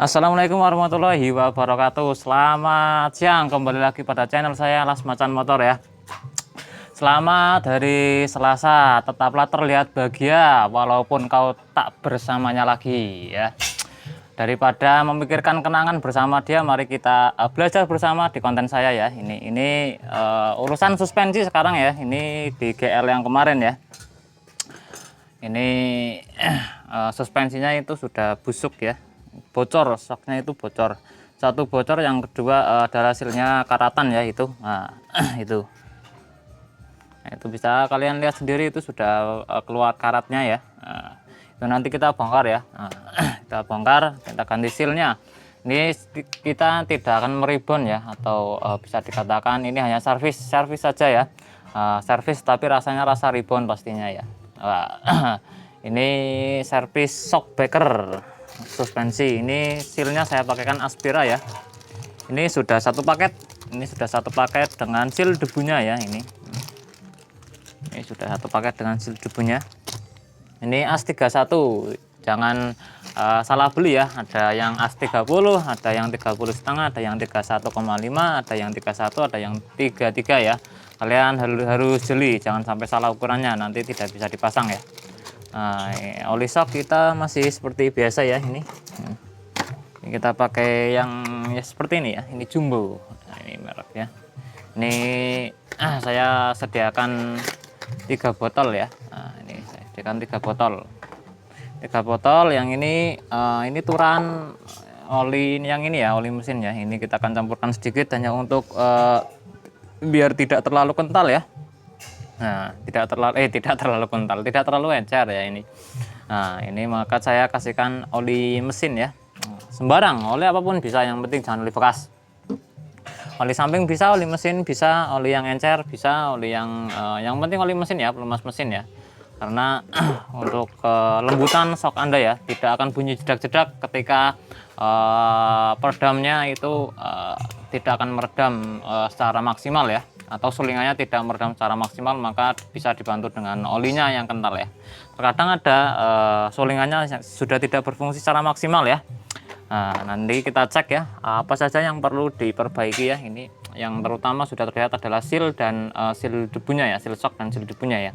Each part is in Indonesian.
Assalamualaikum warahmatullahi wabarakatuh. Selamat siang, kembali lagi pada channel saya Las Macan Motor ya. Selamat hari Selasa, tetaplah terlihat bahagia walaupun kau tak bersamanya lagi ya. Daripada memikirkan kenangan bersama dia, mari kita belajar bersama di konten saya ya. Ini urusan suspensi sekarang ya. Ini di GL yang kemarin ya. Ini suspensinya itu sudah busuk ya, bocor, shocknya itu bocor. Satu bocor, yang kedua adalah hasilnya karatan ya itu. Nah, itu bisa kalian lihat sendiri, itu sudah keluar karatnya ya. Nah, itu nanti kita bongkar ya. Nah, kita bongkar, kita ganti sealnya. Ini kita tidak akan meribon ya, atau bisa dikatakan ini hanya servis saja ya. Servis tapi rasanya rasa ribon pastinya ya. Ini servis shock breaker suspensi. Ini sealnya saya pakaikan Aspira ya. Ini sudah satu paket. Ini sudah satu paket dengan seal debunya ya. Ini sudah satu paket dengan seal debunya. Ini AS31. Jangan salah beli ya. Ada yang AS30, ada yang 30,5, ada yang 31,5, ada yang 31, ada yang 33 ya. Kalian harus jeli, jangan sampai salah ukurannya, nanti tidak bisa dipasang ya. Nah, oli shock kita masih seperti biasa ya. Ini kita pakai yang ya seperti ini ya. Ini Jumbo. Nah, ini merek ya. Ini saya sediakan 3 botol ya. Nah, ini saya sediakan 3 botol. 3 botol. Yang ini turan oli yang ini ya, oli mesin ya. Ini kita akan campurkan sedikit hanya untuk biar tidak terlalu kental ya. Nah, tidak terlalu kental, tidak terlalu encer ya ini. Nah, ini maka saya kasihkan oli mesin ya. Sembarang, oli apapun bisa, yang penting jangan oli bekas. Oli samping bisa, oli mesin bisa, oli yang encer bisa, oli yang penting oli mesin ya, pelumas mesin ya. Karena untuk kelembutan shock Anda ya, tidak akan bunyi jedak-jedak ketika peredamnya itu tidak akan meredam secara maksimal ya, atau sulingannya tidak meredam secara maksimal, maka bisa dibantu dengan olinya yang kental ya. Terkadang ada sulingannya sudah tidak berfungsi secara maksimal ya. Nah, nanti kita cek ya apa saja yang perlu diperbaiki ya. Ini yang terutama sudah terlihat adalah seal dan seal debunya ya, seal shock dan seal debunya ya.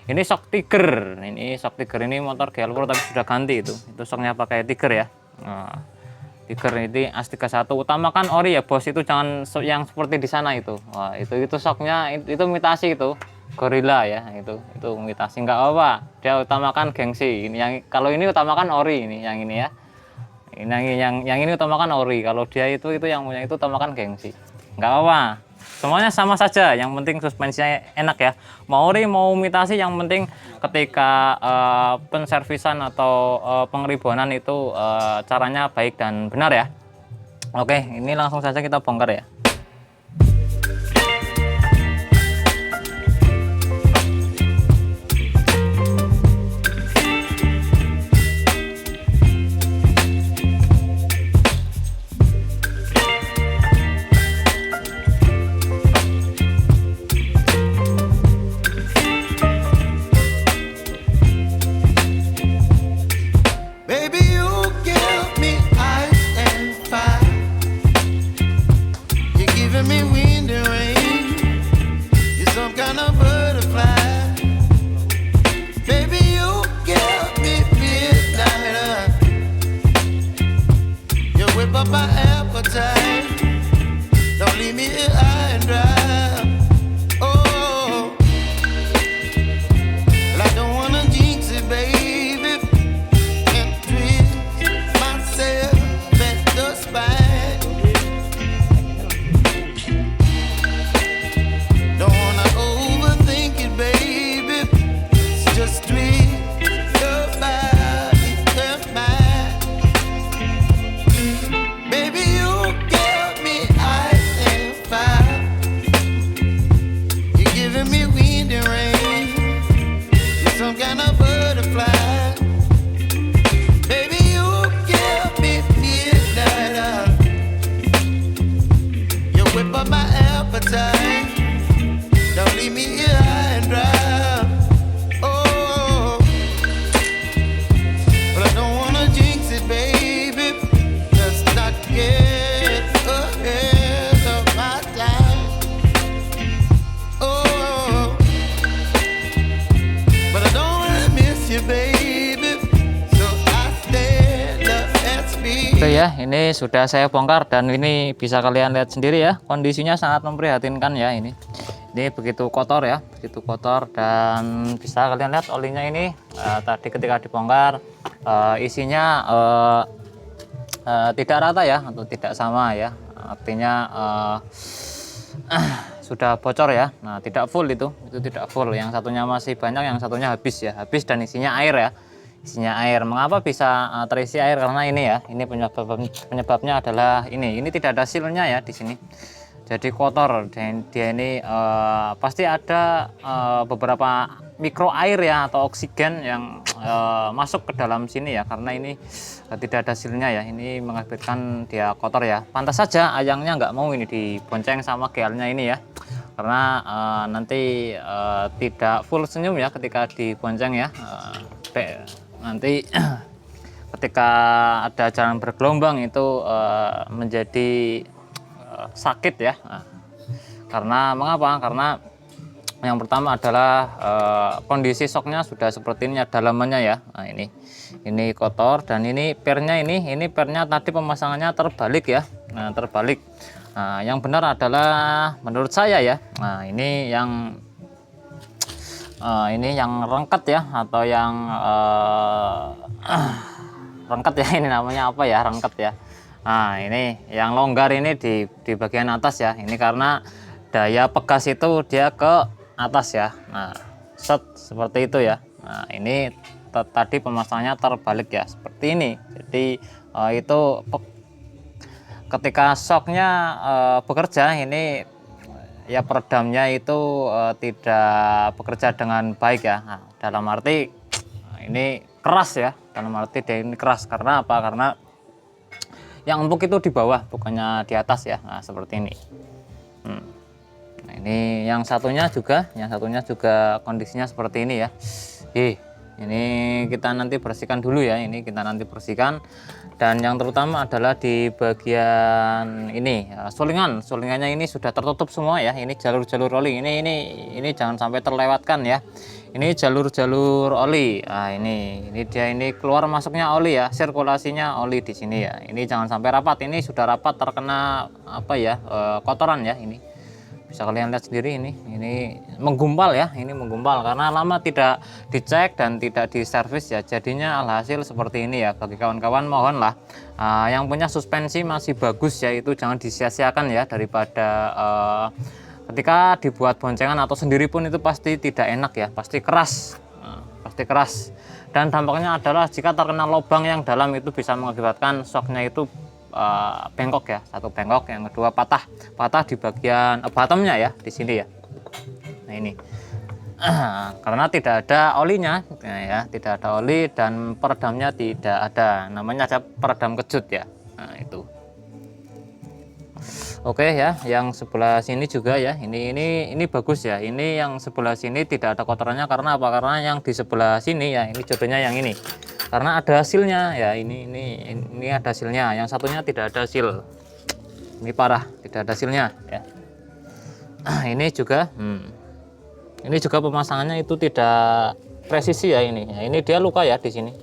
Ini shock Tiger. Ini shock Tiger ini motor GL Pro tapi sudah ganti itu shocknya pakai Tiger ya. Nah, Tiger ini AS31, utamakan ori ya bos, itu jangan yang seperti di sana itu. Wah, itu shocknya itu imitasi, itu Gorilla ya, itu imitasi, nggak apa, dia utamakan gengsi. Ini yang kalau ini utamakan ori, ini yang ini ya. Yang ini utamakan ori, kalau dia itu yang punya itu utamakan gengsi. Nggak apa, semuanya sama saja, yang penting suspensinya enak ya. Mau ori mau imitasi, yang penting ketika penservisan atau pengeribonan itu caranya baik dan benar ya. Oke, ini langsung saja kita bongkar ya. Baby, you get Oke ya, ini sudah saya bongkar dan ini bisa kalian lihat sendiri ya, kondisinya sangat memprihatinkan ya ini. Ini begitu kotor ya, begitu kotor, dan bisa kalian lihat olinya ini tadi ketika dibongkar isinya tidak rata ya, atau tidak sama ya. Artinya sudah bocor ya. Nah, tidak full itu tidak full. Yang satunya masih banyak, yang satunya habis ya, habis dan isinya air ya. Isinya air. Mengapa bisa terisi air? Karena ini ya, ini penyebabnya adalah ini tidak ada silnya ya di sini. Jadi kotor, dan dia ini pasti ada beberapa mikro air ya atau oksigen yang masuk ke dalam sini ya, karena ini tidak ada silnya ya. Ini mengakibatkan dia kotor ya. Pantas saja ayangnya nggak mau ini dibonceng sama gearnya ini ya, karena nanti tidak full senyum ya ketika dibonceng ya. Nanti ketika ada jalan bergelombang itu menjadi sakit ya. Karena mengapa? Karena yang pertama adalah kondisi shocknya sudah seperti ini ya, dalamannya ya. Nah, ini kotor, dan ini pernya ini pernya tadi pemasangannya terbalik ya. Nah, terbalik. Nah, yang benar adalah menurut saya ya. Nah, ini yang rengket ya, atau yang rengket ya, ini namanya apa ya, rengket ya. Nah, ini yang longgar ini di bagian atas ya. Ini karena daya pegas itu dia ke atas ya. Nah, seperti itu ya. Nah, ini tadi pemasangannya terbalik ya, seperti ini. Jadi itu ketika shocknya bekerja ini ya, peredamnya itu tidak bekerja dengan baik ya. Nah, dalam arti ini keras ya, dalam arti dia ini keras. Karena apa? Karena yang empuk itu di bawah, bukannya di atas ya. Nah, seperti ini. Nah, ini yang satunya juga kondisinya seperti ini ya. Ini kita nanti bersihkan dulu ya. Ini kita nanti bersihkan, dan yang terutama adalah di bagian ini sulingannya ini sudah tertutup semua ya. Ini jalur-jalur oli ini jangan sampai terlewatkan ya. Ini jalur-jalur oli. Nah, ini dia, ini keluar masuknya oli ya, sirkulasinya oli di sini ya. Ini jangan sampai rapat. Ini sudah rapat, terkena apa ya, kotoran ya. Ini bisa kalian lihat sendiri, ini menggumpal ya. Ini menggumpal karena lama tidak dicek dan tidak diservis ya, jadinya alhasil seperti ini ya. Bagi kawan-kawan mohonlah yang punya suspensi masih bagus ya, itu jangan disia-siakan ya, daripada ketika dibuat boncengan atau sendiri pun itu pasti tidak enak ya, pasti keras. Pasti keras, dan dampaknya adalah jika terkena lubang yang dalam itu bisa mengakibatkan shocknya itu bengkok ya, satu bengkok, yang kedua patah di bagian bottomnya ya, di sini ya. Nah, ini karena tidak ada olinya ya, tidak ada oli, dan peredamnya tidak ada, namanya aja peredam kejut ya. Nah, itu oke ya. Yang sebelah sini juga ya, ini bagus ya. Ini yang sebelah sini tidak ada kotorannya. Karena apa? Karena yang di sebelah sini ya, ini jodohnya yang ini, karena ada hasilnya ya. Ini ada hasilnya. Yang satunya tidak ada hasil. Ini parah, tidak ada hasilnya ya. Ini juga pemasangannya itu tidak presisi ya. Ini dia luka ya di sini.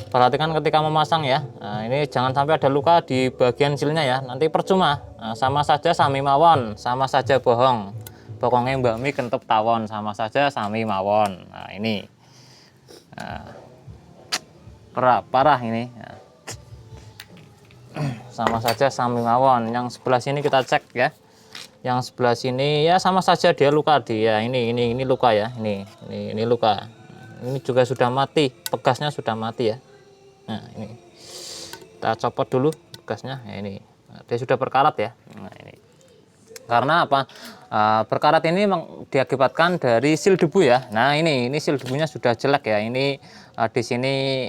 Perhatikan ketika memasang ya. Nah, ini jangan sampai ada luka di bagian silnya ya, nanti percuma. Nah, sama saja sami mawon, sama saja bohong. Pokoknya Mbak Mi kentup tawon, sama saja sami mawon. Nah, ini parah ini. Sama saja sami mawon. Yang sebelah sini kita cek ya. Yang sebelah sini ya sama saja dia luka dia. Ini luka ya. Ini luka. Ini juga sudah mati, pegasnya sudah mati ya. Nah, ini kita copot dulu begasnya ya. Ini dia sudah berkarat ya. Nah, ini karena apa? Berkarat ini diakibatkan dari sil debu ya. Nah, ini sil debunya sudah jelek ya. Ini di sini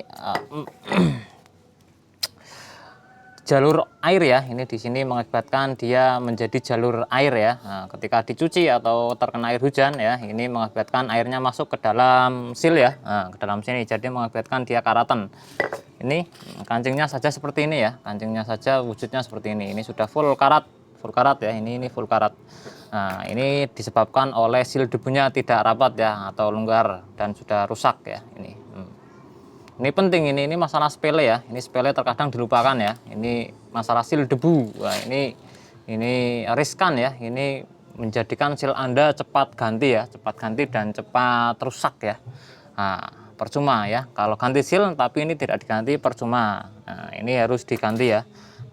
jalur air ya. Ini di sini mengakibatkan dia menjadi jalur air ya. Nah, ketika dicuci atau terkena air hujan ya, ini mengakibatkan airnya masuk ke dalam sil ya. Nah, ke dalam sini, jadi mengakibatkan dia karatan. Ini kancingnya saja seperti ini ya. Kancingnya saja wujudnya seperti ini. Ini sudah full karat ya. Ini full karat. Nah, ini disebabkan oleh sil debunya tidak rapat ya, atau longgar, dan sudah rusak ya. Ini Ini penting, ini masalah sepele ya. Ini sepele terkadang dilupakan ya. Ini masalah sil debu. Wah, ini riskan ya. Ini menjadikan sil Anda cepat ganti ya, cepat ganti dan cepat rusak ya. Nah, percuma ya. Kalau ganti sil tapi ini tidak diganti, percuma. Nah, ini harus diganti ya.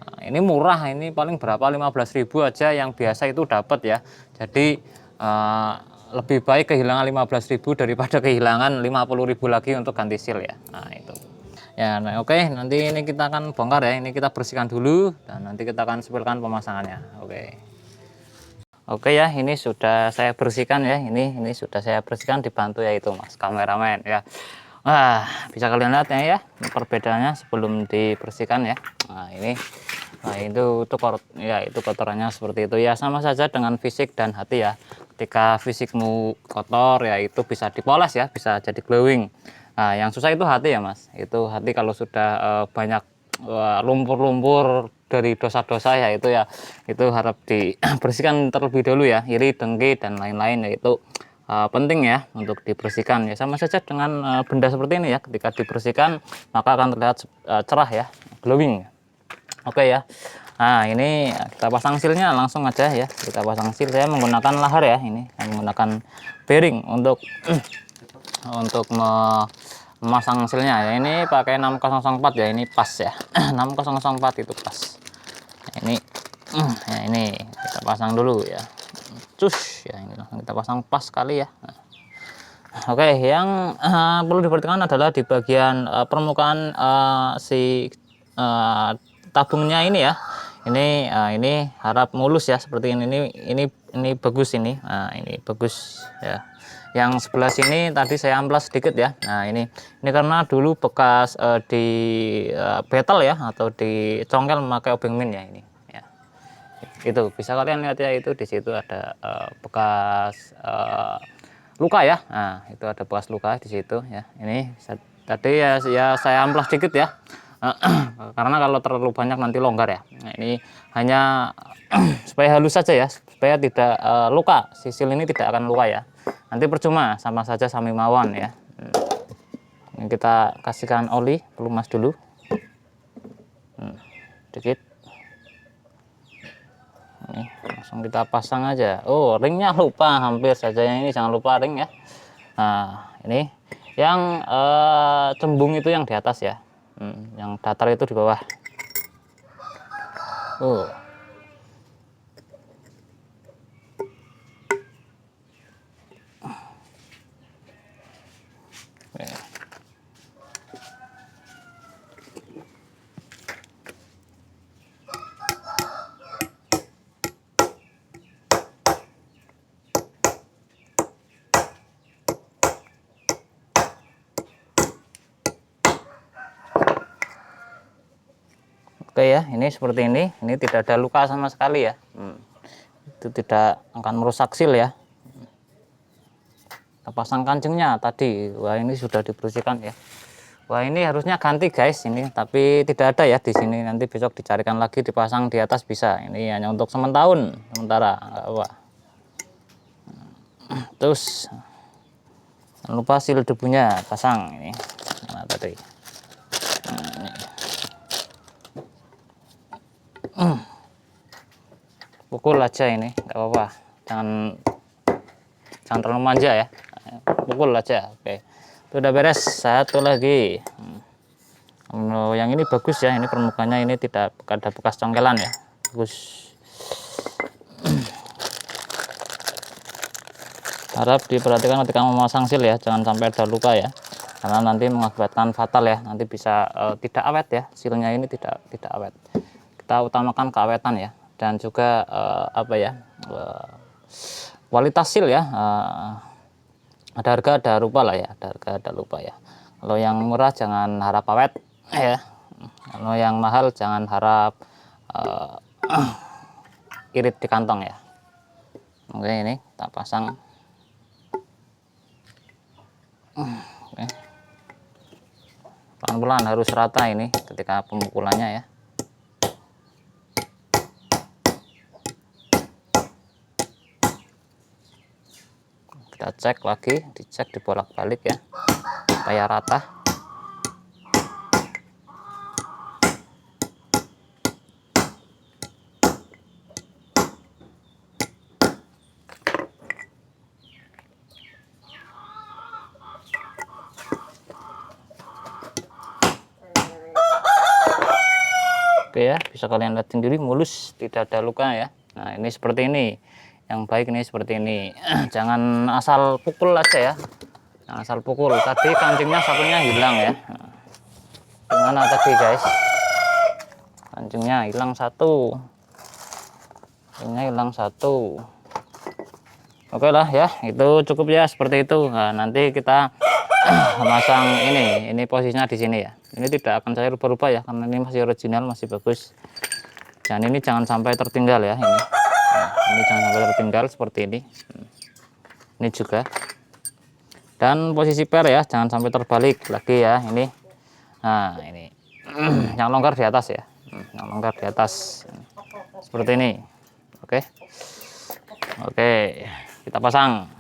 Nah, ini murah, ini paling berapa, 15.000 aja yang biasa itu dapat ya. Jadi lebih baik kehilangan 15.000 daripada kehilangan 50.000 lagi untuk ganti sil ya. Nah itu ya. Nah, oke, nanti ini kita akan bongkar ya. Ini kita bersihkan dulu dan nanti kita akan sepilkan pemasangannya. Oke ya, ini sudah saya bersihkan ya. Ini sudah saya bersihkan, dibantu ya itu Mas kameramen ya. Wah, bisa kalian lihat ya, perbedaannya sebelum dibersihkan ya. Nah ini, nah itu ya, itu kotorannya seperti itu ya, sama saja dengan fisik dan hati ya. Ketika fisikmu kotor ya, itu bisa dipoles ya, bisa jadi glowing. Nah yang susah itu hati ya Mas. Itu hati kalau sudah banyak lumpur-lumpur dari dosa-dosa ya, itu ya, itu harap dibersihkan terlebih dahulu ya. Iri, dengki dan lain-lain ya, itu penting ya untuk dibersihkan ya. Sama saja dengan benda seperti ini ya, ketika dibersihkan maka akan terlihat cerah ya, glowing. Oke ya. Nah ini kita pasang silnya langsung aja ya, kita pasang sil. Saya menggunakan lahar ya, ini saya menggunakan bearing untuk memasang silnya ya. Ini pakai 6004 ya, ini pas ya. 6004 itu pas. Nah, ini ya, ini kita pasang dulu ya, cus ya, ini langsung kita pasang pas sekali ya. Oke, yang perlu diperhatikan adalah di bagian permukaan si tabungnya ini ya. Ini harap mulus ya, seperti ini bagus ini. Nah, ini bagus ya. Yang sebelah sini tadi saya amplas sedikit ya. Nah, ini karena dulu bekas di battle ya, atau di congkel memakai obeng min ya ini. Ya. Itu bisa kalian lihat ya, itu di situ ada bekas luka ya. Nah, itu ada bekas luka di situ ya. Ini tadi ya saya amplas sedikit ya. Karena kalau terlalu banyak nanti longgar ya. Nah, ini hanya supaya halus saja ya, supaya tidak luka. Sisil ini tidak akan luka ya. Nanti percuma, sama saja sami mawon ya. Ini kita kasihkan oli pelumas dulu. Sedikit. Ini langsung kita pasang aja. Oh, ringnya lupa, hampir saja yang ini, jangan lupa ring ya. Nah, ini yang cembung itu yang di atas ya. Yang datar itu di bawah. Oke ya, ini seperti ini tidak ada luka sama sekali ya. Itu tidak akan merusak sil ya. Kita pasang kancingnya tadi. Wah, ini sudah dibersihkan ya. Wah, ini harusnya ganti guys ini, tapi tidak ada ya di sini. Nanti besok dicarikan lagi, dipasang di atas bisa. Ini hanya untuk sementara, nggak apa. Terus jangan lupa sil debunya pasang ini. Nah, tadi. Pukul aja ini, nggak apa-apa. Jangan terlalu manja ya. Pukul aja. Oke. Itu udah beres. Satu lagi. Yang ini bagus ya. Ini permukaannya ini tidak ada bekas congkelan ya. Bagus. Harap diperhatikan ketika memasang sil ya. Jangan sampai ada luka ya. Karena nanti mengakibatkan fatal ya. Nanti bisa tidak awet ya. Silnya ini tidak awet. Kita utamakan keawetan ya. Dan juga apa ya, kualitas sil ya. Ada harga ada rupa lah ya, ada harga ada rupa ya. Kalau yang murah jangan harap awet ya, kalau yang mahal jangan harap irit di kantong ya. Oke, ini kita pasang. Oke. Pelan-pelan, harus rata ini ketika pemukulannya ya. Kita cek lagi, dicek dibolak-balik ya supaya rata. Oke ya, bisa kalian lihat sendiri mulus, tidak ada luka ya. Nah ini seperti ini, yang baik ini seperti ini. Jangan asal pukul aja ya, jangan asal pukul. Tadi kancingnya satunya hilang ya. Gimana tadi guys, kancingnya hilang satu, kancingnya hilang satu. Oke lah ya, itu cukup ya seperti itu. Nah nanti kita memasang ini posisinya di sini ya. Ini tidak akan saya rubah-rubah ya, karena ini masih original, masih bagus. Dan ini jangan sampai tertinggal ya ini. Nah, ini jangan sampai tertinggal seperti ini. Ini juga. Dan posisi per ya, jangan sampai terbalik lagi ya ini. Nah ini, yang longgar di atas ya, yang longgar di atas seperti ini. Oke, oke, kita pasang.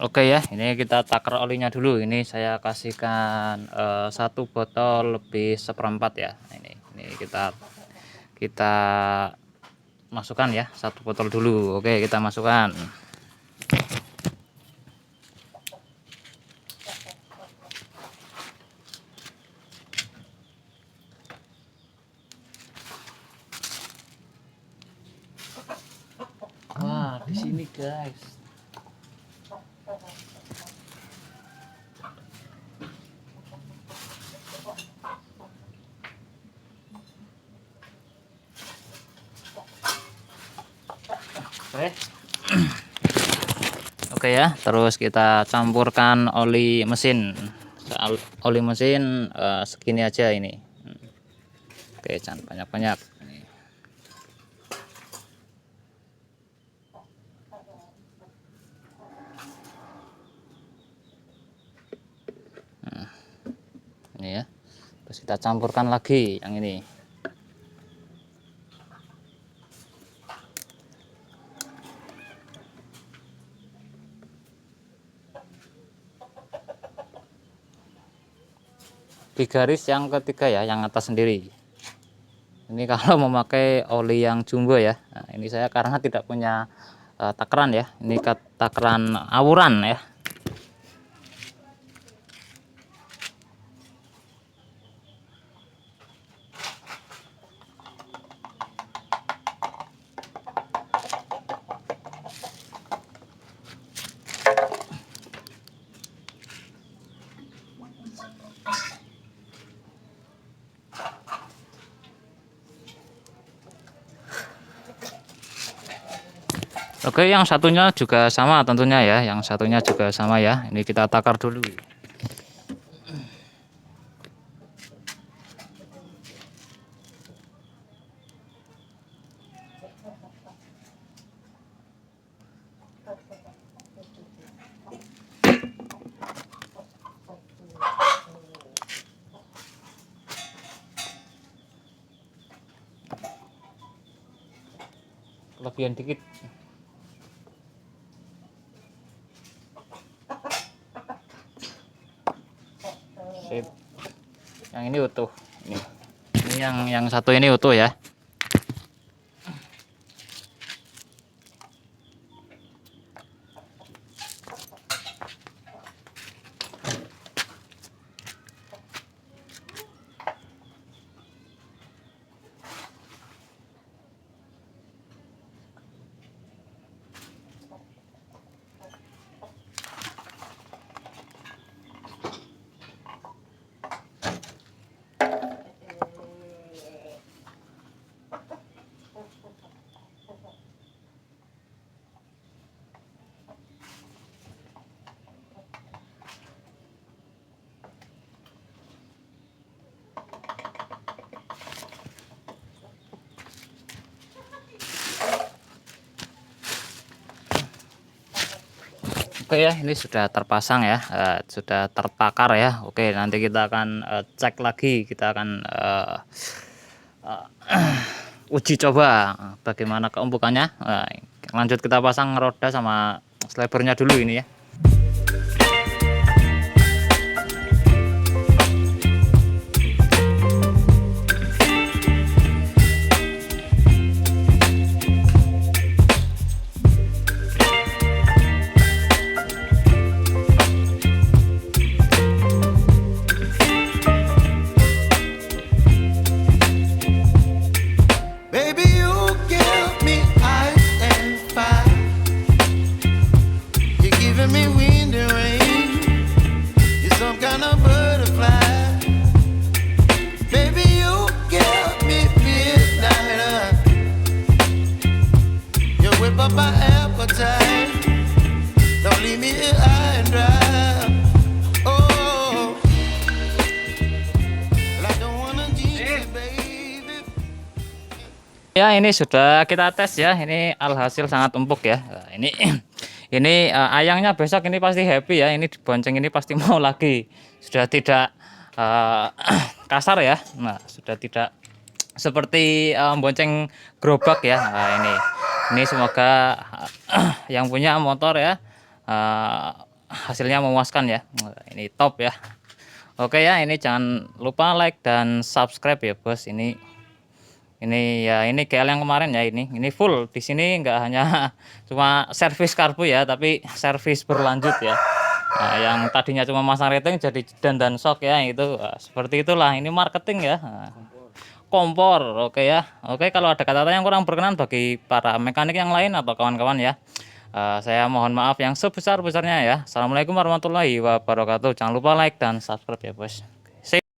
Oke ya, ini kita takar olinya dulu. Ini saya kasihkan 1 botol lebih seperempat ya. Nah, ini kita masukkan ya, 1 botol dulu. Oke, kita masukkan. Wah, di sini guys. Oke. Oke ya, terus kita campurkan oli mesin. Oli mesin segini aja ini. Oke, jangan banyak-banyak. Ini ya. Terus kita campurkan lagi yang ini. bigaris yang ketiga ya, yang atas sendiri. Ini kalau memakai oli yang jumbo ya. Nah, ini saya karena tidak punya takaran ya. Ini takaran awuran ya. Oke, yang satunya juga sama tentunya ya. Yang satunya juga sama ya. Ini kita takar dulu. Kelebihan dikit. Sip. Yang ini utuh. Ini yang satu ini utuh ya. Oke ya, ini sudah terpasang ya, sudah tertakar ya. Oke, nanti kita akan cek lagi, kita akan uji coba bagaimana keempukannya. Lanjut kita pasang roda sama slibernya dulu ini ya. Ya, ini sudah kita tes ya. Ini alhasil sangat empuk ya. Nah, ini ayangnya besok ini pasti happy ya. Ini bonceng ini pasti mau lagi. Sudah tidak kasar ya. Nah, sudah tidak seperti bonceng gerobak ya. Nah, ini semoga yang punya motor ya hasilnya memuaskan ya. Nah, ini top ya. Oke ya, ini jangan lupa like dan subscribe ya, Bos. Ini ya, ini GL yang kemarin ya, ini full di sini, nggak hanya cuma servis karbu ya, tapi servis berlanjut ya. Nah, yang tadinya cuma masang rating jadi dan shock ya, itu seperti itulah. Ini marketing ya. Nah, kompor. Oke ya. Oke, kalau ada kata-kata yang kurang berkenan bagi para mekanik yang lain atau kawan-kawan ya, saya mohon maaf yang sebesar-besarnya ya. Assalamualaikum warahmatullahi wabarakatuh. Jangan lupa like dan subscribe ya, Bos.